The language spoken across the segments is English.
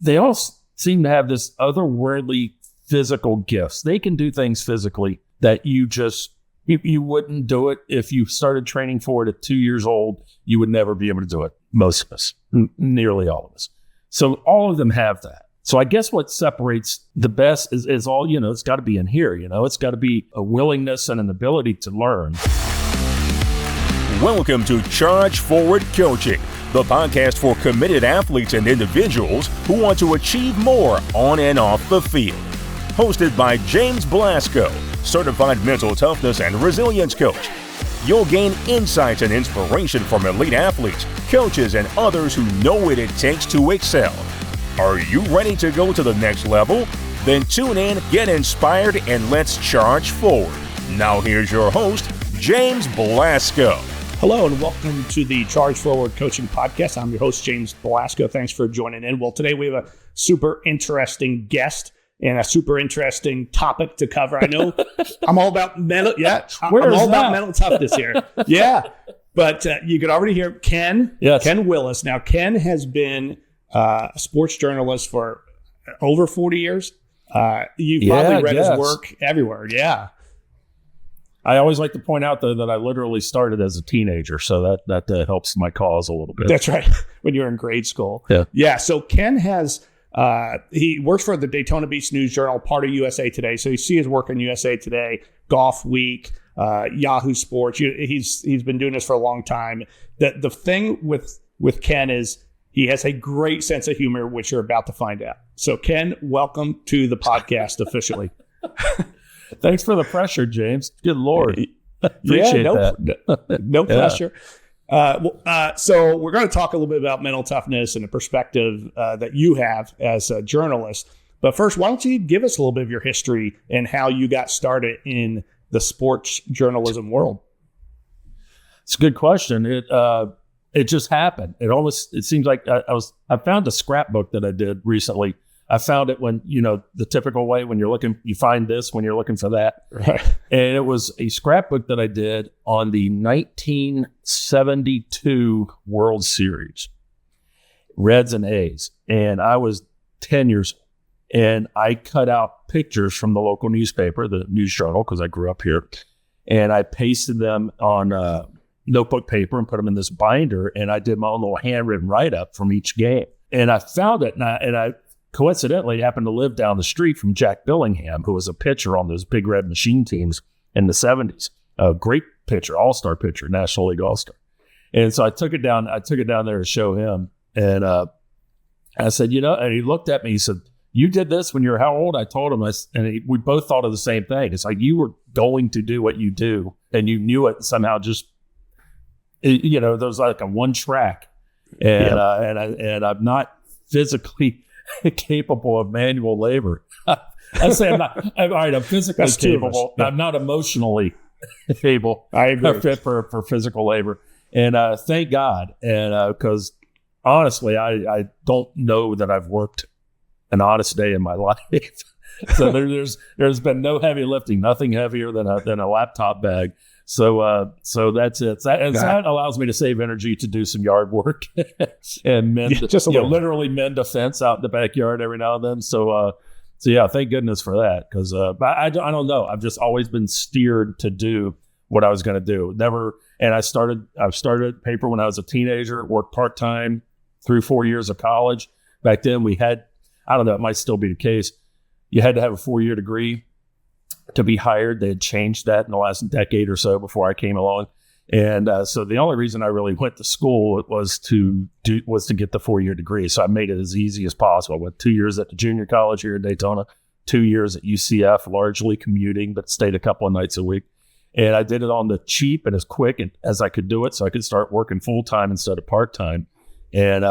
they all seem to have this otherworldly physical gifts. They can do things physically that you wouldn't do it if you started training for it at 2 years old. You would never be able to do it. Most of us, nearly all of us. So all of them have that. So I guess what separates the best is all, it's got to be in here. It's got to be a willingness and an ability to learn. Welcome to Charge Forward Coaching, the podcast for committed athletes and individuals who want to achieve more on and off the field. Hosted by James Blasco, certified mental toughness and resilience coach. You'll gain insights and inspiration from elite athletes, coaches, and others who know what it takes to excel. Are you ready to go to the next level? Then tune in, get inspired, and let's charge forward. Now here's your host, James Blasco. Hello and welcome to the Charge Forward Coaching Podcast. I'm your host, James Blasco. Thanks for joining in. Well, today we have a super interesting guest and a super interesting topic to cover. I know I'm all about mental, about mental toughness here. Yeah, but you could already hear Ken Willis. Now, Ken has been a sports journalist for over 40 years. You've probably read his work everywhere. Yeah. I always like to point out, though, that I literally started as a teenager, so that helps my cause a little bit. That's right. When you were in grade school. Yeah. So Ken has he works for the Daytona Beach News-Journal, part of USA Today. So you see his work in USA Today, Golfweek, Yahoo Sports. He's been doing this for a long time. The thing with Ken is he has a great sense of humor, which you're about to find out. So Ken, welcome to the podcast officially. Thanks for the pressure, James. Good Lord. Appreciate that. No pressure. So we're going to talk a little bit about mental toughness and the perspective that you have as a journalist. But first, why don't you give us a little bit of your history and how you got started in the sports journalism world? It's a good question. It just happened. It seems like I found a scrapbook that I did recently. I found it when, the typical way when you're looking, you find this when you're looking for that. Right. And it was a scrapbook that I did on the 1972 World Series, Reds and A's. And I was 10 years old. And I cut out pictures from the local newspaper, the News-Journal, because I grew up here. And I pasted them on notebook paper and put them in this binder. And I did my own little handwritten write-up from each game. And I found it, and I coincidentally happened to live down the street from Jack Billingham, who was a pitcher on those Big Red Machine teams in the 70s. A great pitcher, all-star pitcher, National League all-star. And so I took it down there to show him. And I said, and he looked at me, he said, "You did this when you were how old?" I told him, we both thought of the same thing. It's like you were going to do what you do, and you knew it somehow there was like a one track. And I'm not physically capable of manual labor. I say I'm not. All right, I'm physically capable. I'm not emotionally able. I agree. Fit for physical labor, and thank God. And because honestly, I don't know that I've worked an honest day in my life. So there's been no heavy lifting, nothing heavier than a laptop bag. So that's it. That allows me to save energy to do some yard work and literally mend a fence out in the backyard every now and then. So yeah, thank goodness for that. Because I don't know. I've just always been steered to do what I was going to do. Never. And I started paper when I was a teenager. Worked part time through 4 years of college. Back then we had, I don't know, it might still be the case. You had to have a 4-year degree to be hired. They had changed that in the last decade or so before I came along. And so the only reason I really went to school was to get the 4-year degree. So I made it as easy as possible. I went 2 years at the junior college here in Daytona, 2 years at UCF, largely commuting, but stayed a couple of nights a week. And I did it on the cheap and as quick as I could do it, so I could start working full time instead of part time. And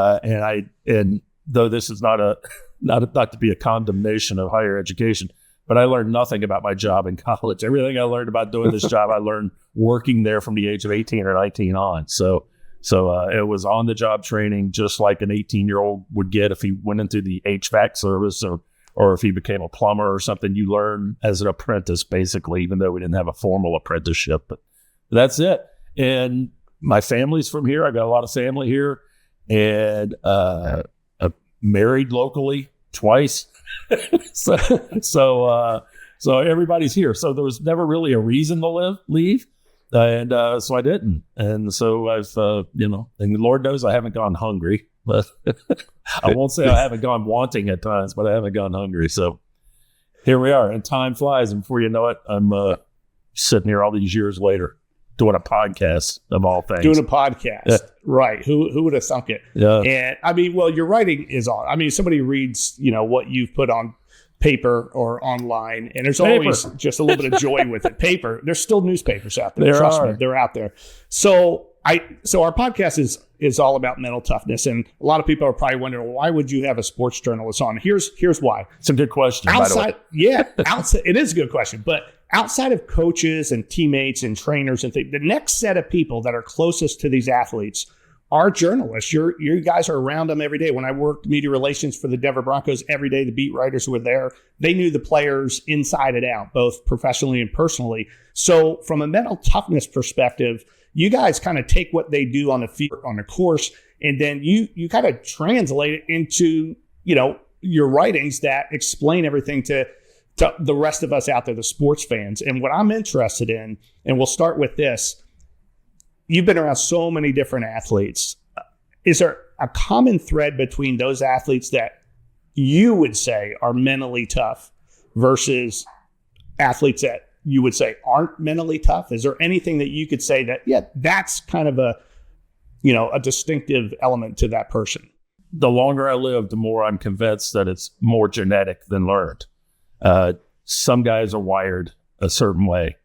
though this is not to be a condemnation of higher education, but I learned nothing about my job in college. Everything I learned about doing this job, I learned working there from the age of 18 or 19 on. So it was on-the-job training, just like an 18-year-old would get if he went into the HVAC service or if he became a plumber or something. You learn as an apprentice, basically, even though we didn't have a formal apprenticeship. But that's it. And my family's from here. I got a lot of family here. And married locally twice. so everybody's here. So there was never really a reason to leave. And so I didn't. And so I've, and Lord knows I haven't gone hungry, but I won't say I haven't gone wanting at times, but I haven't gone hungry. So here we are, and time flies. And before you know it, I'm sitting here all these years later doing a podcast of all things. Doing a podcast. Right. Who would have thunk it? Yeah. And I mean, well, your writing is on. I mean, somebody reads, what you've put on paper or online, and there's always just a little bit of joy with it. Paper. There's still newspapers out there. Trust me, they're out there. So our podcast is all about mental toughness, and a lot of people are probably wondering, well, why would you have a sports journalist on? Here's why. It's a good question. Outside, outside, it is a good question, but outside of coaches and teammates and trainers and things, the next set of people that are closest to these athletes are journalists. You guys are around them every day. When I worked media relations for the Denver Broncos, every day the beat writers who were there, they knew the players inside and out, both professionally and personally. So from a mental toughness perspective, you guys kind of take what they do on the field, on the course, and then you kind of translate it into, your writings that explain everything to the rest of us out there, the sports fans. And what I'm interested in, and we'll start with this, you've been around so many different athletes. Is there a common thread between those athletes that you would say are mentally tough versus athletes that you would say aren't mentally tough? Is there anything that you could say that, that's kind of a distinctive element to that person? The longer I live, the more I'm convinced that it's more genetic than learned. Some guys are wired a certain way,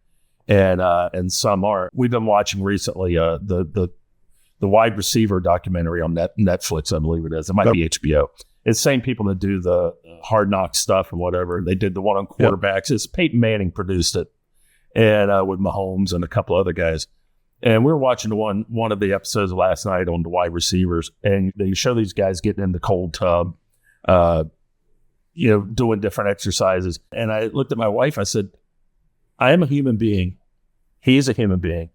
and some aren't. We've been watching recently the wide receiver documentary on Netflix, I believe it is. It might be HBO. It's the same people that do the Hard Knock stuff and whatever. They did the one on quarterbacks. It's Peyton Manning produced it, and with Mahomes and a couple other guys. And we were watching one of the episodes last night on the wide receivers, and they show these guys getting in the cold tub, doing different exercises. And I looked at my wife. I said, I am a human being. He's a human being.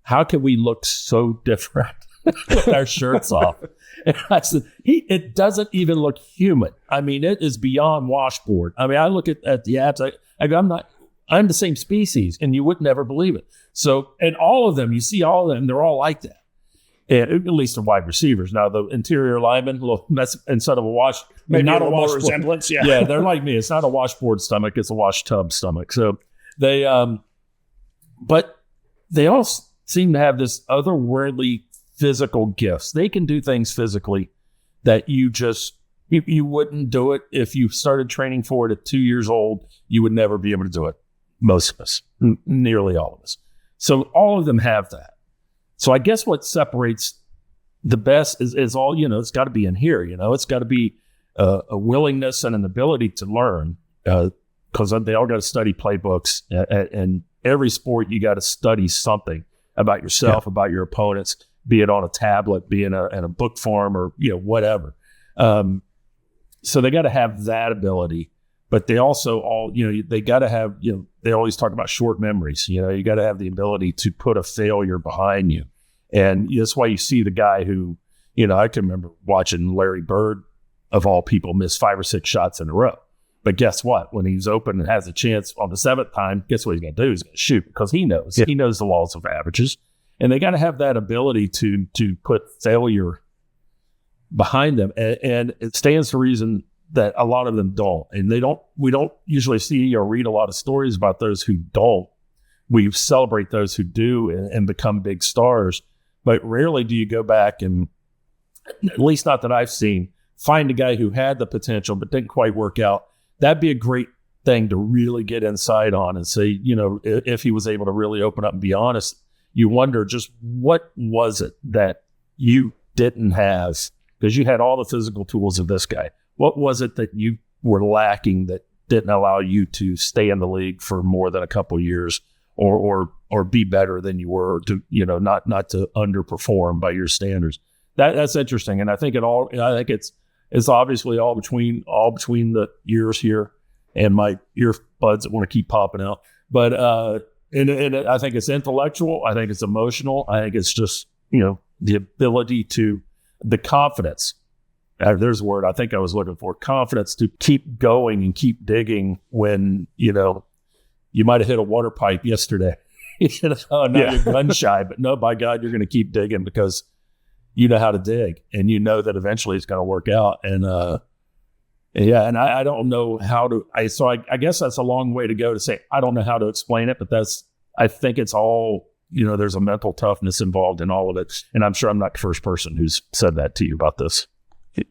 How can we look so different with our shirts off? And I said, it doesn't even look human. I mean, it is beyond washboard. I mean, I look at the abs. I go, I'm the same species, and you would never believe it. So, and all of them, you see all of them, they're all like that. And at least the wide receivers. Now, the interior linemen, instead of a wash, maybe not a wash more resemblance. Yeah. Yeah, they're like me. It's not a washboard stomach; it's a wash tub stomach. So they, but they all seem to have this otherworldly physical gifts. They can do things physically that you wouldn't do it if you started training for it at 2 years old. You would never be able to do it. Most of us, nearly all of us. So all of them have that. So I guess what separates the best is all, it's got to be in here, it's got to be a willingness and an ability to learn, because they all got to study playbooks, and every sport you got to study something about yourself, about your opponents, be it on a tablet, be in a book form, or, whatever. So they got to have that ability, but they also all, they got to have, they always talk about short memories. You got to have the ability to put a failure behind you. And that's why you see the guy who, I can remember watching Larry Bird, of all people, miss 5 or 6 shots in a row. But guess what? When he's open and has a chance on the 7th time, guess what he's going to do? He's going to shoot, because he knows. He knows the laws of averages. And they got to have that ability to put failure behind them. And it stands to reason that a lot of them don't. And we don't usually see or read a lot of stories about those who don't. We celebrate those who do and become big stars. But rarely do you go back and, at least not that I've seen, find a guy who had the potential but didn't quite work out. That'd be a great thing to really get inside on and say, if he was able to really open up and be honest, you wonder just what was it that you didn't have, because you had all the physical tools of this guy. What was it that you were lacking that didn't allow you to stay in the league for more than a couple of years, or be better than you were, to not to underperform by your standards? That's interesting, and I think it's obviously all between the ears here and my earbuds that want to keep popping out. But and I think it's intellectual. I think it's emotional. I think it's just the ability the confidence. there's a word I think I was looking for, confidence to keep going and keep digging when, you might have hit a water pipe yesterday. Now you're gun shy, but no, by God, you're going to keep digging because you know how to dig and you know that eventually it's going to work out. And, I don't know how to, I guess that's a long way to go to say, I don't know how to explain it, but I think it's all, there's a mental toughness involved in all of it. And I'm sure I'm not the first person who's said that to you about this.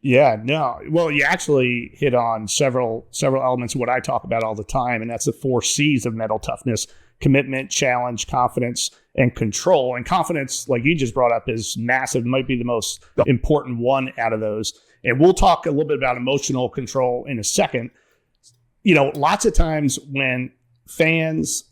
Yeah, no. Well, you actually hit on several elements of what I talk about all the time, and that's the 4 C's of mental toughness: commitment, challenge, confidence, and control. And confidence, like you just brought up, is massive. It might be the most important one out of those. And we'll talk a little bit about emotional control in a second. Lots of times when fans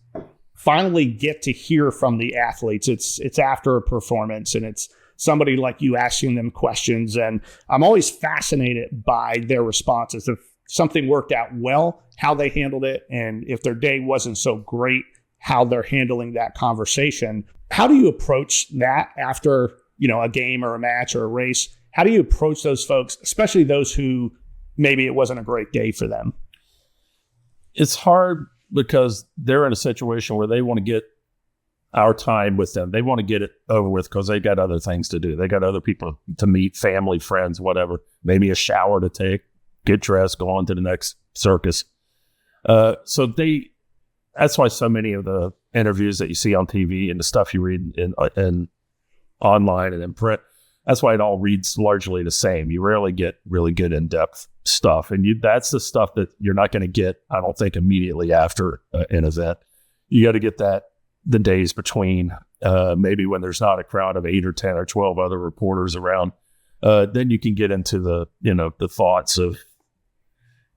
finally get to hear from the athletes, it's after a performance, and it's somebody like you asking them questions. And I'm always fascinated by their responses. If something worked out well, how they handled it. And if their day wasn't so great, how they're handling that conversation. How do you approach that after, a game or a match or a race? How do you approach those folks, especially those who maybe it wasn't a great day for them? It's hard because they're in a situation where they want to get our time with them. They want to get it over with because they got other things to do. They got other people to meet, family, friends, whatever, maybe a shower to take, get dressed, go on to the next circus. So that's why so many of the interviews that you see on TV and the stuff you read in online and in print, that's why it all reads largely the same. You rarely get really good in-depth stuff. And that's the stuff that you're not going to get, I don't think, immediately after an event. You got to get that the days between, maybe when there's not a crowd of 8 or 10 or 12 other reporters around. Then you can get into the thoughts of,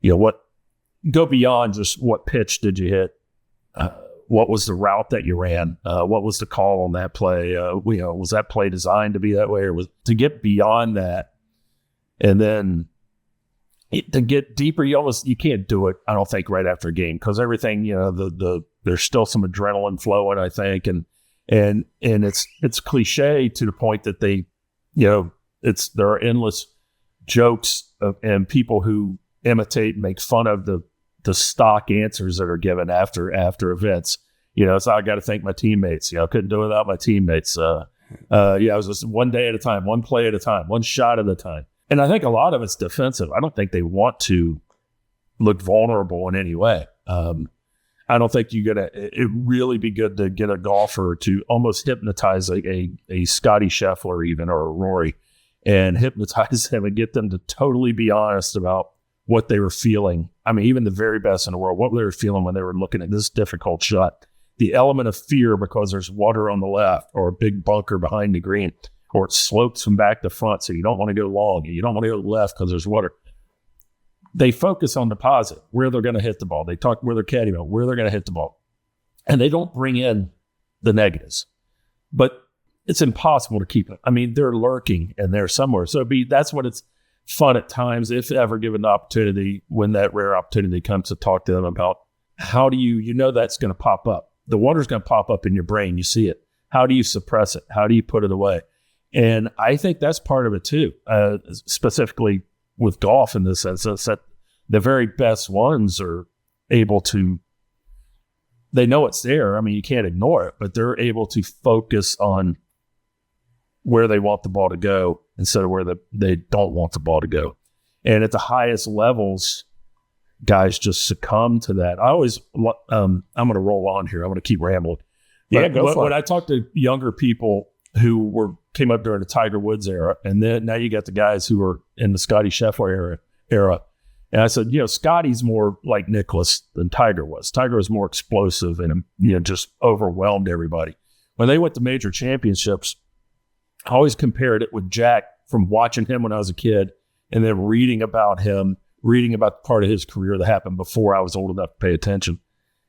go beyond just what pitch did you hit? What was the route that you ran? What was the call on that play? Was that play designed to be that way, or was to get beyond that? And then to get deeper, you can't do it, I don't think, right after a game, because everything, there's still some adrenaline flowing, I think, and it's cliche to the point that there are endless jokes and people who imitate and make fun of the stock answers that are given after events. So I got to thank my teammates. I couldn't do it without my teammates. It was just one day at a time, one play at a time, one shot at a time. And I think a lot of it's defensive. I don't think they want to look vulnerable in any way. I don't think it'd really be good to get a golfer to almost hypnotize a Scotty Scheffler even, or a Rory, and hypnotize them and get them to totally be honest about what they were feeling. I mean, even the very best in the world, what they were feeling when they were looking at this difficult shot. The element of fear because there's water on the left, or a big bunker behind the green, or it slopes from back to front, so you don't want to go long, and you don't want to go left because there's water. They focus on the positive, where they're going to hit the ball. They talk where they're caddy about, where they're going to hit the ball. And they don't bring in the negatives. But it's impossible to keep it. I mean, they're lurking and they're somewhere. So that's what it's fun at times, if ever given the opportunity, when that rare opportunity comes, to talk to them about how do you that's going to pop up. The water's going to pop up in your brain. You see it. How do you suppress it? How do you put it away? And I think that's part of it too, specifically with golf, in the sense that the very best ones are able to, they know it's there. I mean, you can't ignore it, but they're able to focus on where they want the ball to go instead of where they don't want the ball to go. And at the highest levels, guys just succumb to that. I always, I'm going to roll on here. I'm going to keep rambling. Yeah, go for it. When I talk to younger people who came up during the Tiger Woods era, and then now you got the guys who are in the Scotty Scheffler era. And I said, Scotty's more like Nicklaus than Tiger was. Tiger was more explosive and, just overwhelmed everybody. When they went to major championships, I always compared it with Jack, from watching him when I was a kid and then reading about him, reading about the part of his career that happened before I was old enough to pay attention.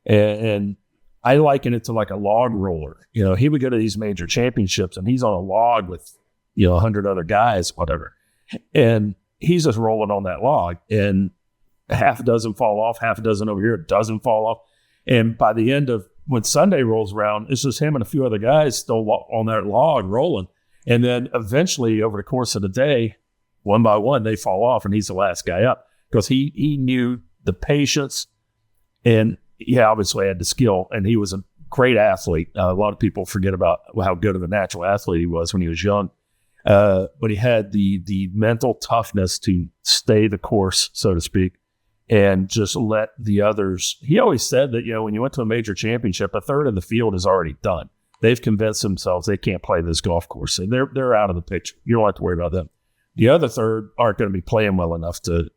And I liken it to like a log roller. He would go to these major championships and he's on a log with, 100 other guys, whatever. And he's just rolling on that log, and half a dozen fall off, half a dozen over here, doesn't fall off. And by the end of, when Sunday rolls around, it's just him and a few other guys still on that log rolling. And then eventually, over the course of the day, one by one, they fall off, and he's the last guy up because he knew the patience, and he obviously had the skill, and he was a great athlete. A lot of people forget about how good of a natural athlete he was when he was young. But he had the mental toughness to stay the course, so to speak, and just let the others. He always said that, when you went to a major championship, a third of the field is already done. They've convinced themselves they can't play this golf course. So they're out of the picture. You don't have to worry about them. The other third aren't going to be playing well enough to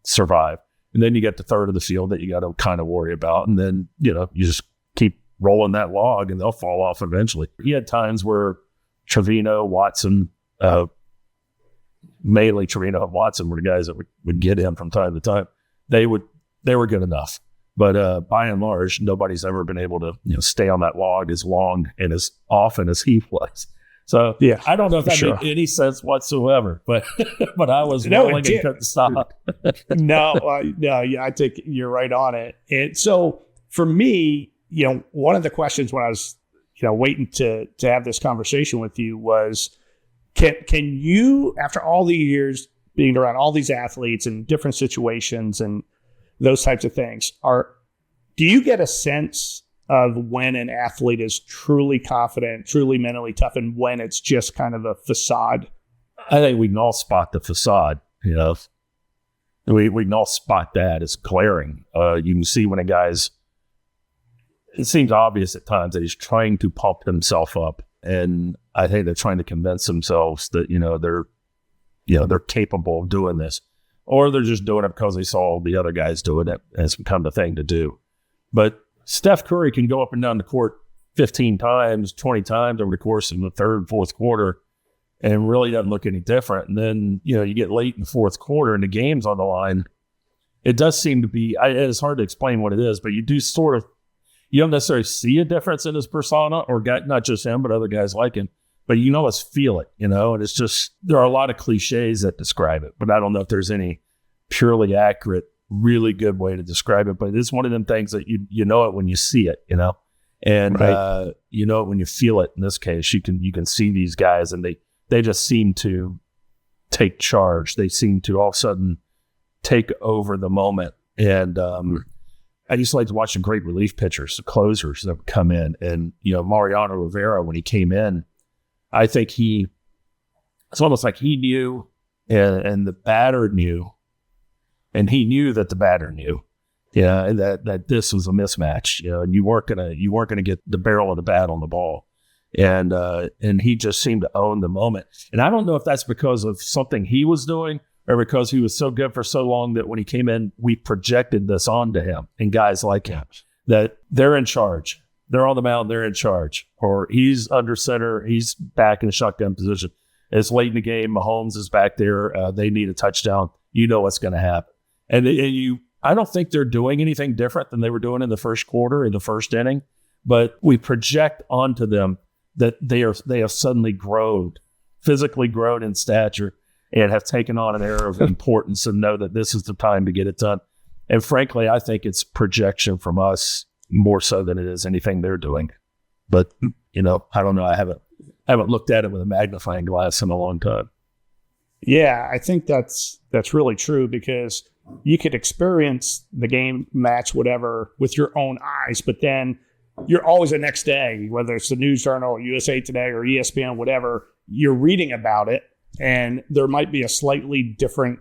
survive. And then you get the third of the field that you got to kind of worry about. And then, you just keep rolling that log and they'll fall off eventually. He had times where Trevino, Watson, mainly Trevino and Watson were the guys that would get him from time to time. They were good enough. But by and large, nobody's ever been able to stay on that log as long and as often as he was. So yeah, I don't know if that made any sense whatsoever, but I was rolling and couldn't stop. I think you're right on it. And so for me, one of the questions when I was waiting to have this conversation with you was, can you, after all the years being around all these athletes in different situations and those types of things, do you get a sense of when an athlete is truly confident, truly mentally tough, and when it's just kind of a facade? I think we can all spot the facade. We can all spot that as glaring. You can see when a guy's. It seems obvious at times that he's trying to pump himself up, and I think they're trying to convince themselves that they're capable of doing this, or they're just doing it because they saw the other guys doing it, and it's become the thing to do. But Steph Curry can go up and down the court 15 times, 20 times over the course of the third and fourth quarter and really doesn't look any different. And then, you get late in the fourth quarter and the game's on the line. It does seem to be, it's hard to explain what it is, but you do you don't necessarily see a difference in his persona or not just him, but other guys like him. But let's feel it, and it's just, there are a lot of cliches that describe it, but I don't know if there's any purely accurate, really good way to describe it. But it's one of them things that you know it when you see it, and right. You know it when you feel it. In this case, you can see these guys, and they just seem to take charge. They seem to all of a sudden take over the moment. And I used to like to watch the great relief pitchers, the closers that would come in, and Mariano Rivera, when he came in, I think it's almost like he knew, and the batter knew, and he knew that the batter knew, and that this was a mismatch, and you weren't gonna get the barrel of the bat on the ball, and he just seemed to own the moment. And I don't know if that's because of something he was doing or because he was so good for so long that when he came in, we projected this onto him and guys like him, that they're in charge. They're on the mound, they're in charge. Or he's under center, he's back in the shotgun position. It's late in the game, Mahomes is back there, they need a touchdown. You know what's going to happen. And I don't think they're doing anything different than they were doing in the first quarter, in the first inning, but we project onto them that they have suddenly physically grown in stature, and have taken on an air of importance and know that this is the time to get it done. And frankly, I think it's projection from us more so than it is anything they're doing. But, I don't know. I haven't looked at it with a magnifying glass in a long time. Yeah, I think that's really true, because you could experience the game, match, whatever, with your own eyes, but then you're always the next day, whether it's the News-Journal or USA Today or ESPN, whatever, you're reading about it. And there might be a slightly different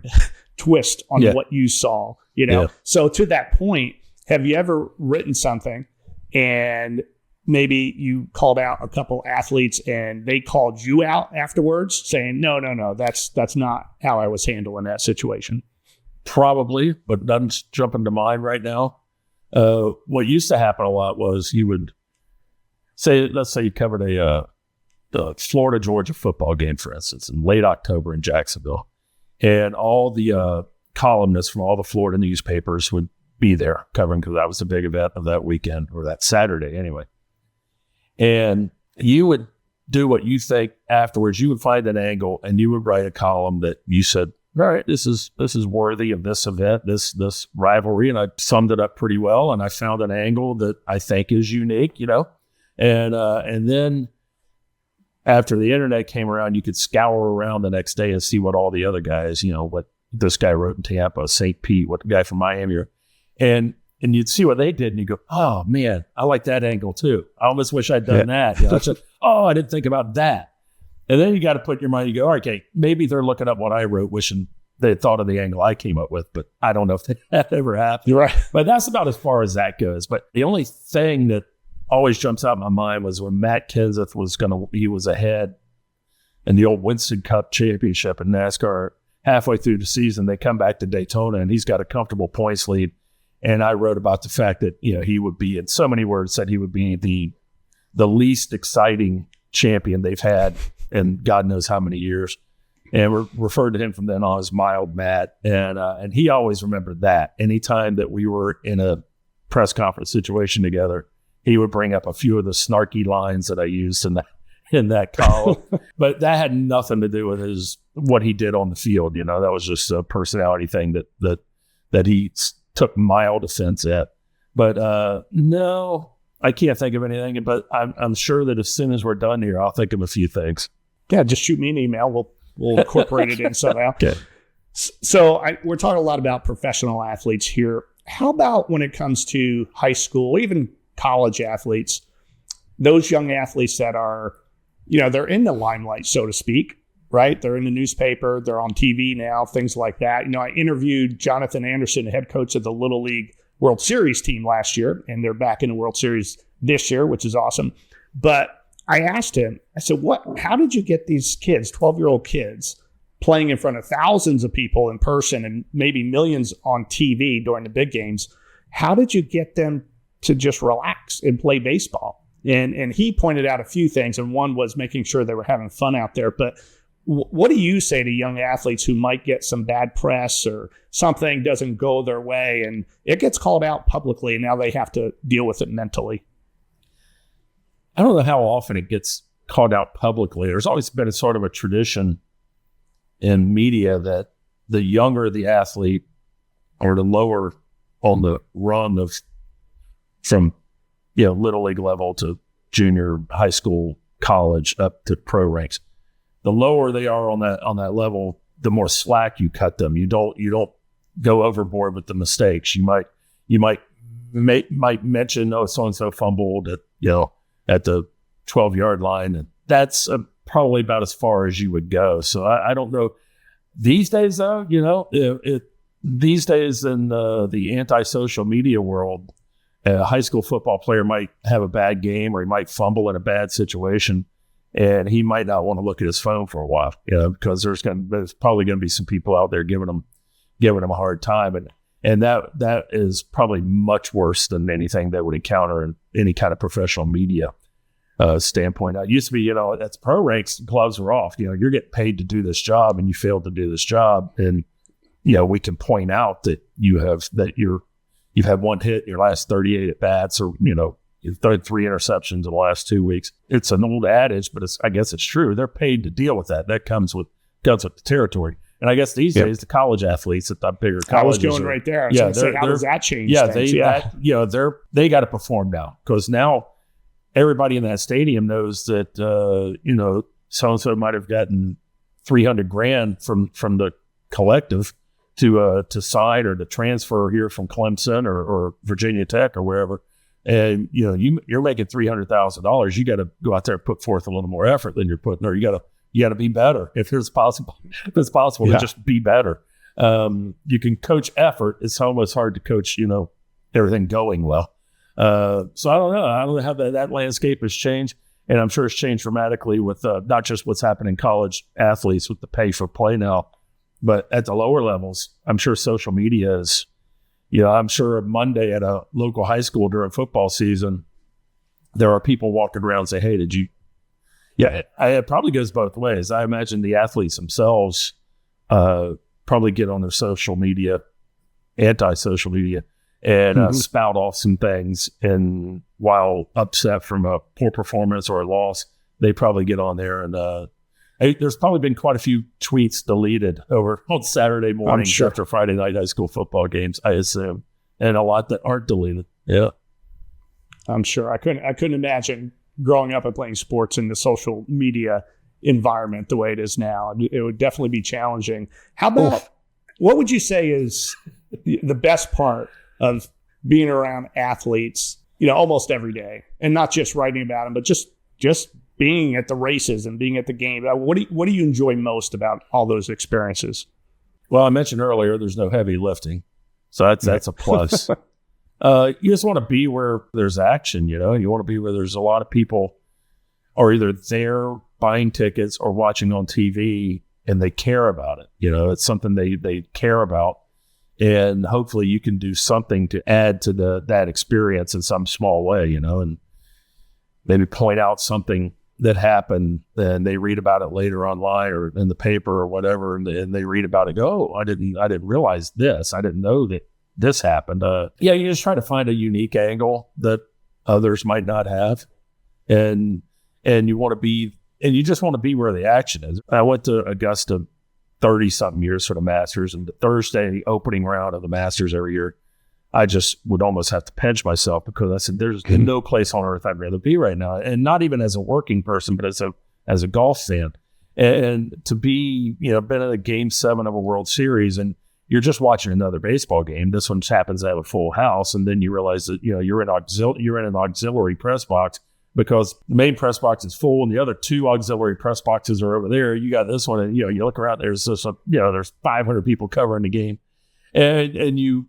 twist on what you saw, Yeah. So to that point, have you ever written something and maybe you called out a couple athletes and they called you out afterwards saying, no, that's not how I was handling that situation? Probably, but doesn't jump into mind right now. What used to happen a lot was you would say, let's say you covered the Florida-Georgia football game, for instance, in late October in Jacksonville. And all the columnists from all the Florida newspapers would be there covering, because that was the big event of that weekend, or that Saturday anyway. And you would do what you think afterwards. You would find an angle and you would write a column that you said, all right, this is worthy of this event, this rivalry. And I summed it up pretty well. And I found an angle that I think is unique, And then after the internet came around, you could scour around the next day and see what all the other guys, what this guy wrote in Tampa, St. Pete, what the guy from Miami, and you'd see what they did, and you go, oh man, I like that angle too. I almost wish I'd done that. I said, I didn't think about that. And then you got to put in your mind, you go, okay, maybe they're looking up what I wrote, wishing they had thought of the angle I came up with, but I don't know if that ever happened. You're right. But that's about as far as that goes. But the only thing that always jumps out in my mind was when Matt Kenseth he was ahead in the old Winston Cup championship in NASCAR. Halfway through the season, they come back to Daytona, and he's got a comfortable points lead. And I wrote about the fact that he would be, in so many words, said he would be the least exciting champion they've had in God knows how many years. And we referred to him from then on as Mild Matt. And he always remembered that. Anytime that we were in a press conference situation together, he would bring up a few of the snarky lines that I used in that column. But that had nothing to do with what he did on the field. That was just a personality thing that he took mild offense at. But no, I can't think of anything. But I'm sure that as soon as we're done here, I'll think of a few things. Yeah, just shoot me an email. We'll incorporate it in somehow. Okay. So we're talking a lot about professional athletes here. How about when it comes to high school, even college athletes, those young athletes that are, they're in the limelight, so to speak, right? They're in the newspaper, they're on TV now, things like that. I interviewed Jonathan Anderson, the head coach of the Little League World Series team last year, and they're back in the World Series this year, which is awesome. But I asked him, I said, how did you get these kids, 12-year-old kids, playing in front of thousands of people in person and maybe millions on TV during the big games? How did you get them to just relax and play baseball? And he pointed out a few things, and one was making sure they were having fun out there. But what do you say to young athletes who might get some bad press or something doesn't go their way and it gets called out publicly and now they have to deal with it mentally? I don't know how often it gets called out publicly. There's always been a sort of a tradition in media that the younger the athlete or the lower on the rung from little league level to junior high school, college, up to pro ranks, the lower they are on that level, the more slack you cut them. You don't go overboard with the mistakes. You might mention, so and so fumbled at the 12-yard line, and that's probably about as far as you would go. So I don't know. These days, though, these days in the anti-social media world, a high school football player might have a bad game or he might fumble in a bad situation, and he might not want to look at his phone for a while, because there's probably going to be some people out there giving him a hard time, and that is probably much worse than anything that would encounter in any kind of professional media standpoint. It used to be, that's pro ranks, gloves are off. You're getting paid to do this job, and you failed to do this job, and we can point out that you've had one hit in your last 38 at bats, or you've thrown 3 interceptions in the last 2 weeks. It's an old adage, but I guess it's true. They're paid to deal with that. That comes with the territory. And I guess these days the college athletes at the bigger colleges, I was going right there. I was going to say, how does that change things? They got to perform now, because now everybody in that stadium knows that so and so might have gotten $300,000 from the collective to sign or to transfer here from Clemson or Virginia Tech or wherever. And you're making $300,000. You got to go out there and put forth a little more effort than you're putting, or you got to be better if it's possible. To just be better. You can coach effort. It's almost hard to coach, everything going well. So I don't know. I don't know how that landscape has changed, and I'm sure it's changed dramatically with not just what's happening in college athletes with the pay for play now, but at the lower levels. I'm sure social media is. I'm sure Monday at a local high school during football season, there are people walking around and say, "Hey, did you?" Yeah, it probably goes both ways. I imagine the athletes themselves probably get on their social media, anti-social media, and spout off some things. And while upset from a poor performance or a loss, they probably get on there. And there's probably been quite a few tweets deleted over on Saturday mornings after Friday night high school football games, I assume, and a lot that aren't deleted. Yeah, I'm sure. I couldn't imagine growing up and playing sports in the social media environment the way it is now. It would definitely be challenging. How about, what would you say is the best part of being around athletes, almost every day, and not just writing about them, but just being at the races and being at the game? What do you enjoy most about all those experiences? Well, I mentioned earlier, there's no heavy lifting. So that's a plus. You just want to be where there's action, you want to be where there's a lot of people are either there buying tickets or watching on TV, and they care about it. It's something they care about. And hopefully you can do something to add to that experience in some small way, and maybe point out something that happened, and they read about it later online or in the paper or whatever, and they read about it, go, oh, I didn't realize this. I didn't know that this happened. You just try to find a unique angle that others might not have. And you want to be, and you just want to be where the action is. I went to Augusta 30-something years for the Masters, and the Thursday opening round of the Masters every year, I just would almost have to pinch myself, because I said, there's no place on earth I'd rather be right now. And not even as a working person, but as a golf fan. And to be, been in a Game 7 of a World Series, and you're just watching another baseball game. This one happens to have a full house, and then you realize that you're in an auxiliary press box, because the main press box is full, and the other two auxiliary press boxes are over there. You got this one, and you look around. There's there's 500 people covering the game, and you.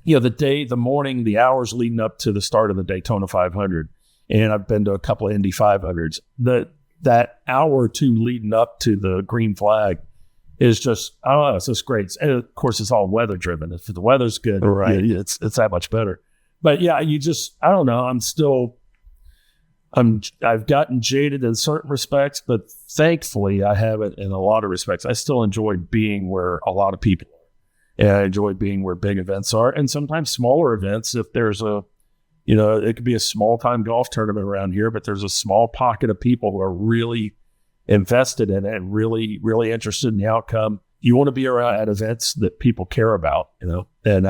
The morning, the hours leading up to the start of the Daytona 500, and I've been to a couple of Indy 500s. That hour or two leading up to the green flag is just, I don't know, it's just great. And of course, it's all weather driven. If the weather's good, right, it's that much better. But yeah, I don't know. I've gotten jaded in certain respects, but thankfully I haven't in a lot of respects. I still enjoy being where a lot of people are. And I enjoy being where big events are, and sometimes smaller events. If there's it could be a small time golf tournament around here, but there's a small pocket of people who are really invested in it and really, really interested in the outcome. You want to be around at events that people care about, and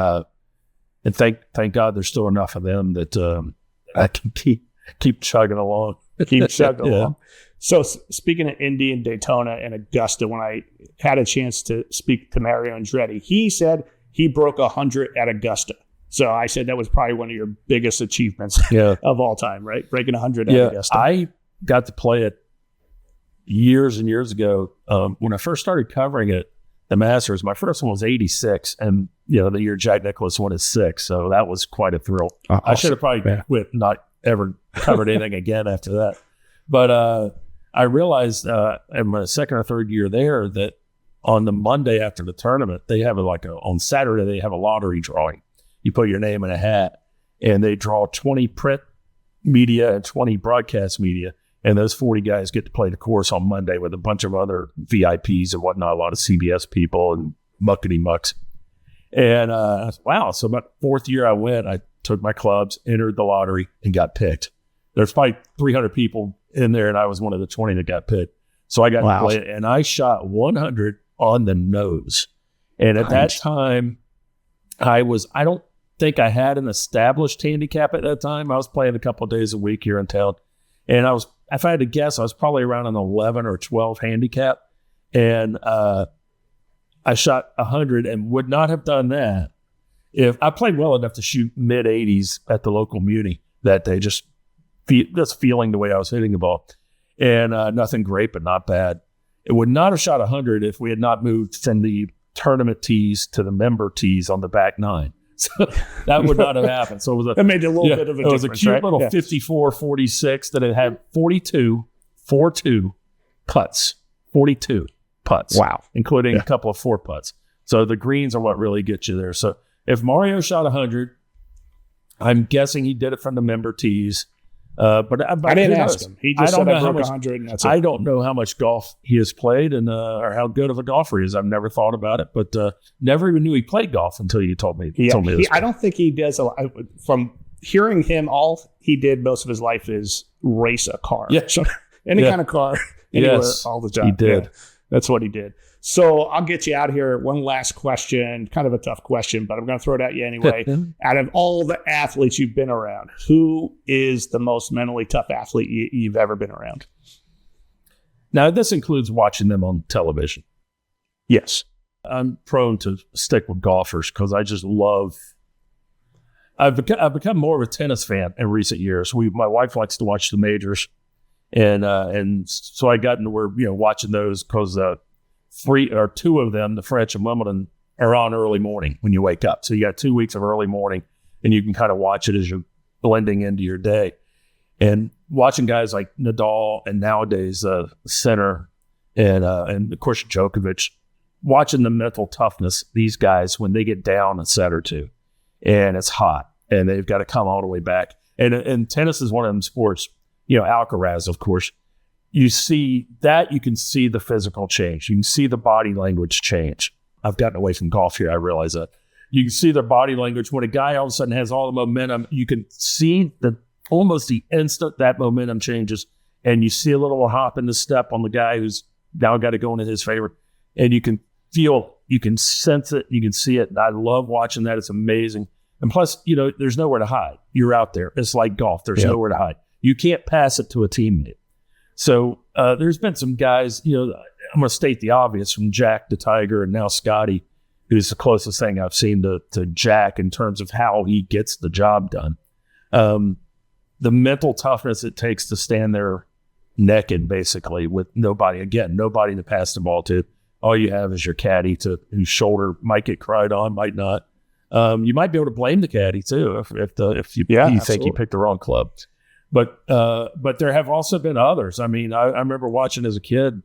thank God there's still enough of them that I can keep chugging along. Keep chugging along. So speaking of Indy and Daytona and Augusta, when I had a chance to speak to Mario Andretti, he said he broke 100 at Augusta. So I said that was probably one of your biggest achievements of all time, right? Breaking 100 at Augusta. I got to play it years and years ago. When I first started covering it, the Masters, my first one was 86, and the year Jack Nicklaus won his 6, so that was quite a thrill. Awesome. I should have probably quit, not ever covered anything again after that. But I realized in my second or third year there that on the Monday after the tournament, they have on Saturday, they have a lottery drawing. You put your name in a hat, and they draw 20 print media and 20 broadcast media. And those 40 guys get to play the course on Monday with a bunch of other VIPs and whatnot, a lot of CBS people and muckety mucks. And I said, wow. So about the fourth year I went, I took my clubs, entered the lottery, and got picked. There's probably 300 people in there, and I was one of the 20 that got picked. So I got to play it, and I shot 100 on the nose. And at that time, I don't think I had an established handicap at that time. I was playing a couple of days a week here in town. And if I had to guess, I was probably around an 11 or 12 handicap. And I shot 100 and would not have done that if I played well enough to shoot mid-80s at the local Muni that day, just feeling the way I was hitting the ball. And nothing great, but not bad. It would not have shot 100 if we had not moved from the tournament tees to the member tees on the back 9. So that would not have happened. So it was that made a little bit of a difference. It was a cute little 54-46 that it had 42 putts. 42 putts. Wow. Including a couple of 4 putts. So the greens are what really get you there. So if Mario shot 100, I'm guessing he did it from the member tees. But I didn't ask him. He just said I broke 100, and that's it. I don't know how much golf he has played or how good of a golfer he is. I've never thought about it, but never even knew he played golf until you told me. This I don't think he does. From hearing him, all he did most of his life is race a car. Yeah. So, any kind of car, anywhere, all the time. He did. Yeah, that's what he did. So I'll get you out of here. One last question, kind of a tough question, but I'm going to throw it at you anyway. Out of all the athletes you've been around, who is the most mentally tough athlete you've ever been around? Now, this includes watching them on television. Yes. I'm prone to stick with golfers because I just love. I've become more of a tennis fan in recent years. My wife likes to watch the majors, and so I got into where watching those because 3 or 2 of them, the French and Wimbledon, are on early morning when you wake up. So you got 2 weeks of early morning, and you can kind of watch it as you're blending into your day. And watching guys like Nadal and nowadays Sinner and of course Djokovic, watching the mental toughness, these guys, when they get down a set or two and it's hot and they've got to come all the way back. And tennis is one of them sports, Alcaraz, of course, you see that, you can see the physical change. You can see the body language change. I've gotten away from golf here. I realize that. You can see their body language. When a guy all of a sudden has all the momentum, you can see almost the instant that momentum changes, and you see a little hop in the step on the guy who's now got to go into his favor. And you can feel, you can sense it, you can see it. And I love watching that. It's amazing. And plus, there's nowhere to hide. You're out there. It's like golf. There's nowhere to hide. You can't pass it to a teammate. So there's been some guys, I'm going to state the obvious, from Jack to Tiger and now Scotty, who's the closest thing I've seen to Jack in terms of how he gets the job done. The mental toughness it takes to stand there naked, basically, with nobody to pass the ball to. All you have is your caddy whose shoulder might get cried on, might not. You might be able to blame the caddy too if you think you picked the wrong club. But there have also been others. I mean, I remember watching as a kid,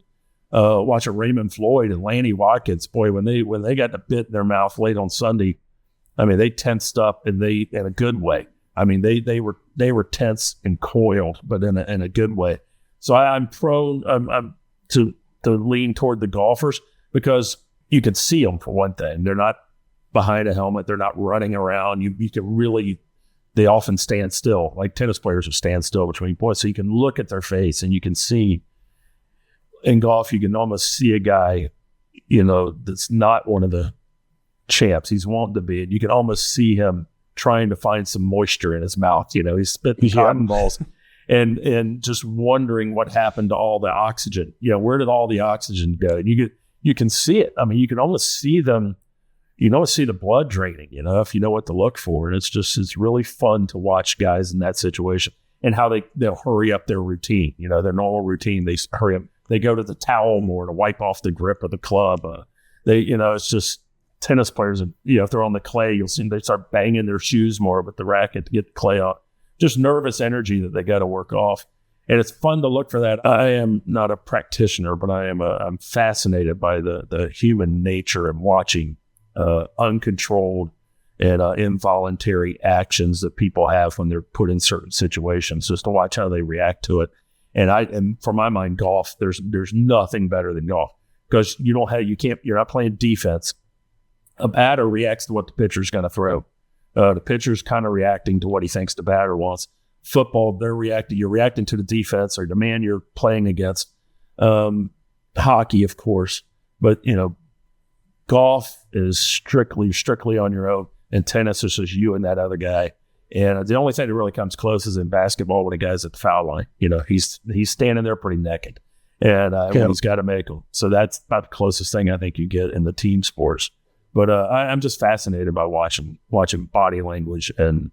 watching Raymond Floyd and Lanny Watkins. Boy, when they got the bit in their mouth late on Sunday, I mean, they tensed up in a good way. I mean, they were tense and coiled, but in a good way. So I'm prone to lean toward the golfers because you can see them, for one thing. They're not behind a helmet. They're not running around. You can really. They often stand still, like tennis players will stand still between points. So you can look at their face and you can see. In golf, you can almost see a guy, that's not one of the champs he's wanting to be. And you can almost see him trying to find some moisture in his mouth. He's spitting cotton balls and just wondering what happened to all the oxygen. Where did all the oxygen go? And you can see it. I mean, you can almost see them. You don't see the blood draining, if you know what to look for. And it's really fun to watch guys in that situation and how they'll hurry up their routine, their normal routine. They hurry up. They go to the towel more to wipe off the grip of the club. It's just tennis players, if they're on the clay, you'll see they start banging their shoes more with the racket to get the clay out. Just nervous energy that they got to work off. And it's fun to look for that. I am not a practitioner, but I'm fascinated by the human nature and watching uncontrolled and involuntary actions that people have when they're put in certain situations, just to watch how they react to it. And for my mind, golf, there's nothing better than golf because you're not playing defense. A batter reacts to what the pitcher's going to throw. The pitcher's kind of reacting to what he thinks the batter wants. Football, you're reacting to the defense or the man you're playing against. Hockey, of course, but golf is strictly on your own, and tennis is just you and that other guy. And the only thing that really comes close is in basketball when a guy's at the foul line. He's standing there pretty naked, and when he's got to make them. So that's about the closest thing I think you get in the team sports. But I'm just fascinated by watching body language and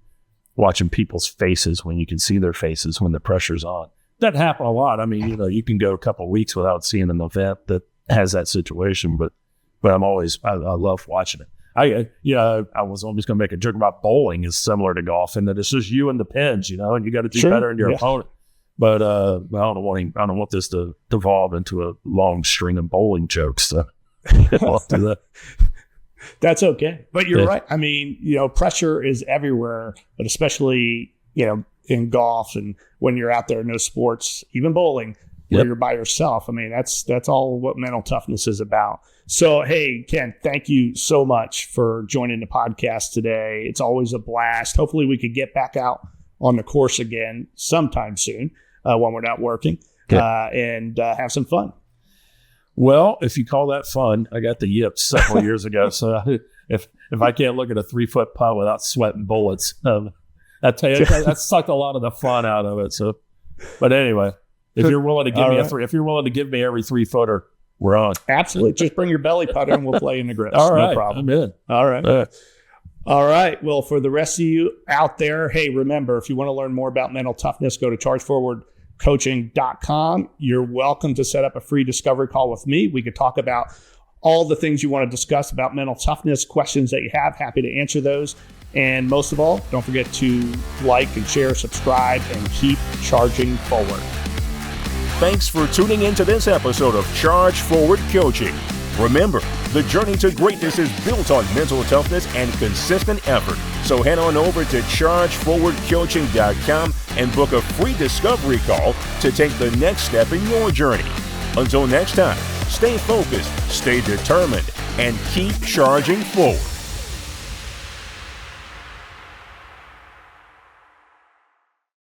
watching people's faces when you can see their faces when the pressure's on. That happen a lot. I mean, you can go a couple of weeks without seeing an event that has that situation, but I love watching it. I was always going to make a joke about bowling is similar to golf in that it's just you and the pins, and you got to do better than your opponent. But I don't want this to devolve into a long string of bowling jokes. So I'll do that. That's okay. But you're right. I mean, pressure is everywhere, but especially, in golf and when you're out there in those sports, even bowling, where you're by yourself. I mean, that's all what mental toughness is about. So, hey, Ken, thank you so much for joining the podcast today. It's always a blast. Hopefully we could get back out on the course again sometime soon when we're not working and have some fun. Well, if you call that fun, I got the yips several years ago. So if I can't look at a 3-foot putt without sweating bullets, I tell you, that sucked a lot of the fun out of it. So, but anyway, if you're willing to give me if you're willing to give me every 3-footer, we're on. Absolutely. Just bring your belly putter and we'll play in the grips. All right. No problem. I'm in. All right. All right. Well, for the rest of you out there, hey, remember, if you want to learn more about mental toughness, go to chargeforwardcoaching.com. You're welcome to set up a free discovery call with me. We could talk about all the things you want to discuss about mental toughness, questions that you have. Happy to answer those. And most of all, don't forget to like and share, subscribe, and keep charging forward. Thanks for tuning into this episode of Charge Forward Coaching. Remember, the journey to greatness is built on mental toughness and consistent effort. So head on over to chargeforwardcoaching.com and book a free discovery call to take the next step in your journey. Until next time, stay focused, stay determined, and keep charging forward.